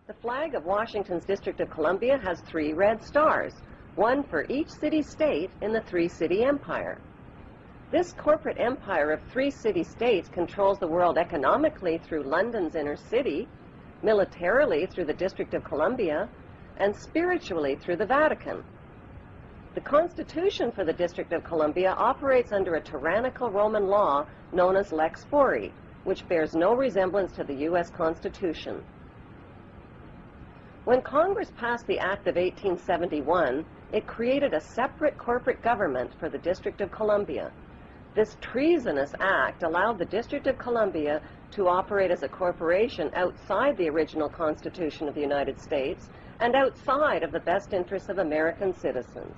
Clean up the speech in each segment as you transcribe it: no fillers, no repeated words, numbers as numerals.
The flag of Washington's District of Columbia has 3 red stars, one for each city-state in the 3-city empire. This corporate empire of 3 city-states controls the world economically through London's inner city, militarily through the District of Columbia, and spiritually through the Vatican. The Constitution for the District of Columbia operates under a tyrannical Roman law known as Lex Fori, which bears no resemblance to the U.S. Constitution. When Congress passed the Act of 1871, it created a separate corporate government for the District of Columbia. This treasonous act allowed the District of Columbia to operate as a corporation outside the original Constitution of the United States and outside of the best interests of American citizens.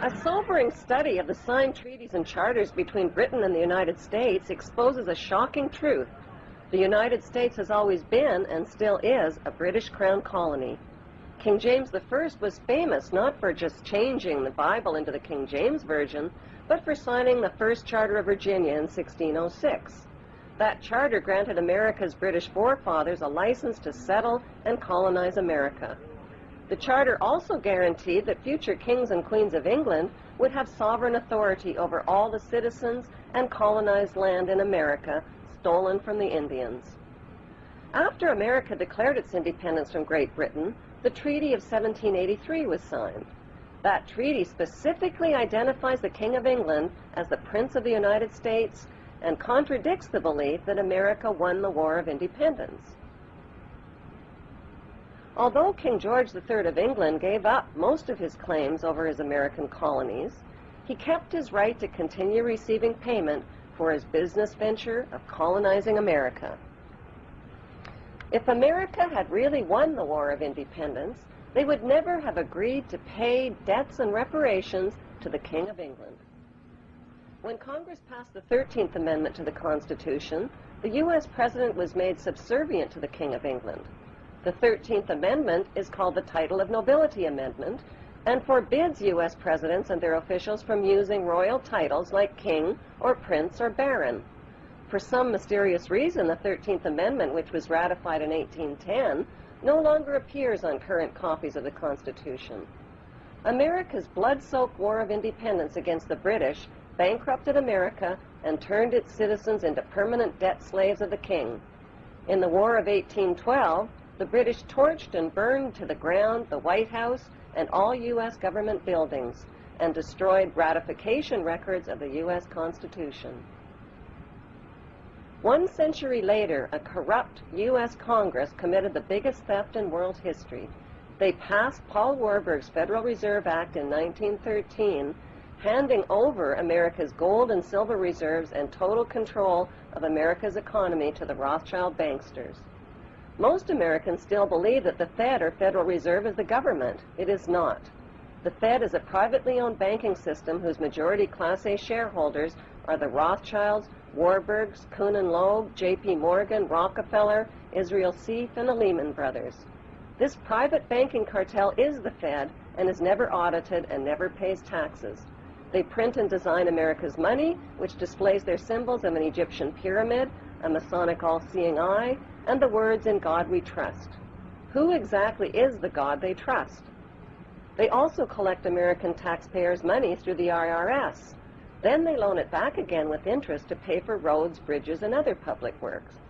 A sobering study of the signed treaties and charters between Britain and the United States exposes a shocking truth. The United States has always been, and still is, a British Crown colony. King James I was famous not for just changing the Bible into the King James Version, but for signing the first Charter of Virginia in 1606. That charter granted America's British forefathers a license to settle and colonize America. The charter also guaranteed that future kings and queens of England would have sovereign authority over all the citizens and colonized land in America stolen from the Indians. After America declared its independence from Great Britain, the Treaty of 1783 was signed. That treaty specifically identifies the King of England as the Prince of the United States and contradicts the belief that America won the War of Independence. Although King George III of England gave up most of his claims over his American colonies, he kept his right to continue receiving payment for his business venture of colonizing America. If America had really won the War of Independence, they would never have agreed to pay debts and reparations to the King of England. When Congress passed the 13th Amendment to the Constitution, the U.S. President was made subservient to the King of England. The 13th Amendment is called the Title of Nobility Amendment and forbids U.S. presidents and their officials from using royal titles like king or prince or baron. For some mysterious reason, the 13th Amendment, which was ratified in 1810, no longer appears on current copies of the Constitution. America's blood-soaked War of Independence against the British bankrupted America and turned its citizens into permanent debt slaves of the king. In the War of 1812, the British torched and burned to the ground the White House and all U.S. government buildings and destroyed ratification records of the U.S. Constitution. 1 century later, a corrupt U.S. Congress committed the biggest theft in world history. They passed Paul Warburg's Federal Reserve Act in 1913, handing over America's gold and silver reserves and total control of America's economy to the Rothschild banksters. Most Americans still believe that the Fed, or Federal Reserve, is the government. It is not. The Fed is a privately owned banking system whose majority Class A shareholders are the Rothschilds, Warburgs, Kuhn and Loeb, J.P. Morgan, Rockefeller, Israel Seif, and the Lehman Brothers. This private banking cartel is the Fed and is never audited and never pays taxes. They print and design America's money, which displays their symbols of an Egyptian pyramid, a Masonic all-seeing eye, and the words, "In God we trust." Who exactly is the God they trust? They also collect American taxpayers' money through the IRS. Then they loan it back again with interest to pay for roads, bridges, and other public works.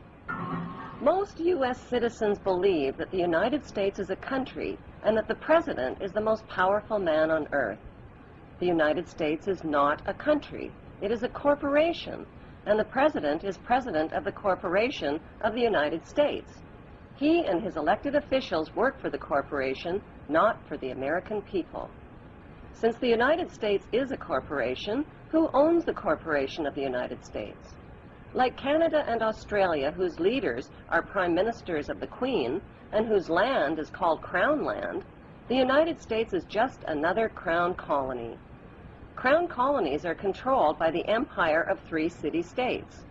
Most U.S. citizens believe that the United States is a country and that the President is the most powerful man on earth. The United States is not a country. It is a corporation, and the President is President of the Corporation of the United States. He and his elected officials work for the corporation, not for the American people. Since the United States is a corporation, who owns the corporation of the United States? Like Canada and Australia, whose leaders are prime ministers of the Queen, and whose land is called Crown Land, the United States is just another Crown colony. Crown colonies are controlled by the empire of 3 city-states.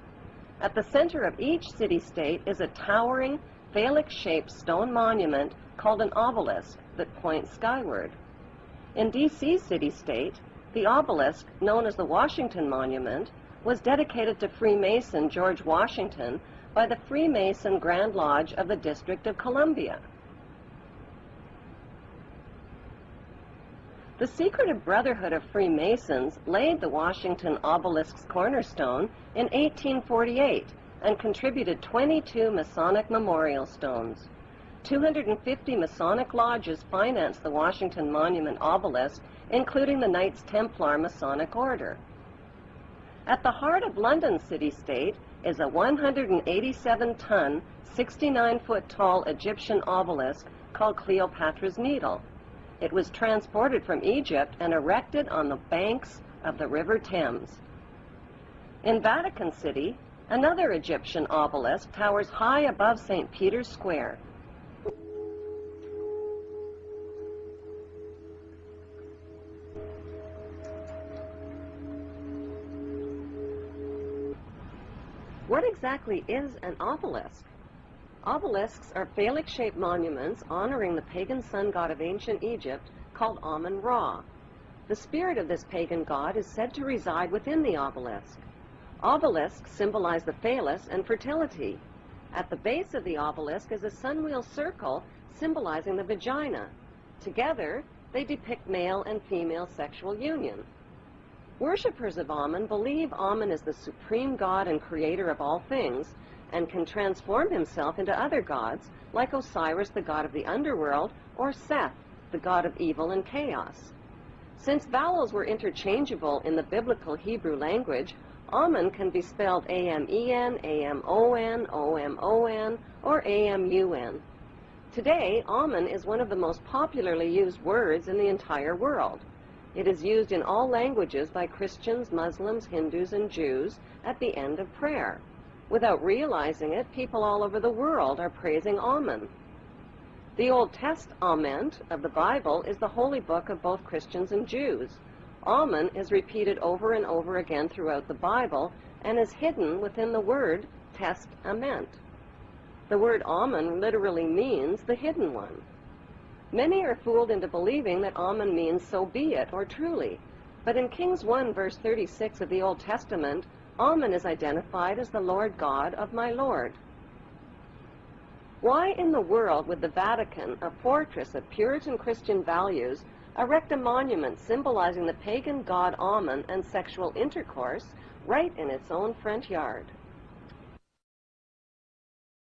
At the center of each city-state is a towering, phallic-shaped stone monument called an obelisk that points skyward. In D.C. city-state, The obelisk, known as the Washington Monument, was dedicated to Freemason George Washington by the Freemason Grand Lodge of the District of Columbia. The secretive Brotherhood of Freemasons laid the Washington obelisk's cornerstone in 1848 and contributed 22 Masonic memorial stones. 250 Masonic lodges financed the Washington Monument obelisk, including the Knights Templar Masonic Order. At the heart of London city-state is a 187-ton, 69-foot-tall Egyptian obelisk called Cleopatra's Needle. It was transported from Egypt and erected on the banks of the River Thames. In Vatican City, another Egyptian obelisk towers high above St. Peter's Square. What exactly is an obelisk? Obelisks are phallic-shaped monuments honoring the pagan sun god of ancient Egypt called Amun-Ra. The spirit of this pagan god is said to reside within the obelisk. Obelisks symbolize the phallus and fertility. At the base of the obelisk is a sunwheel circle symbolizing the vagina. Together, they depict male and female sexual union. Worshippers of Amun believe Amun is the supreme god and creator of all things, and can transform himself into other gods, like Osiris, the god of the underworld, or Seth, the god of evil and chaos. Since vowels were interchangeable in the biblical Hebrew language, Amun can be spelled A-M-E-N, A-M-O-N, O-M-O-N, or A-M-U-N. Today, Amun is one of the most popularly used words in the entire world. It is used in all languages by Christians, Muslims, Hindus, and Jews at the end of prayer. Without realizing it, people all over the world are praising Amun. The Old Testament of the Bible is the holy book of both Christians and Jews. Amun is repeated over and over again throughout the Bible and is hidden within the word testament. The word Amun literally means the hidden one. Many are fooled into believing that Amun means so be it or truly, but in Kings 1 verse 36 of the Old Testament, Amun is identified as the Lord God of my Lord. Why in the world would the Vatican, a fortress of Puritan Christian values, erect a monument symbolizing the pagan god Amun and sexual intercourse right in its own front yard?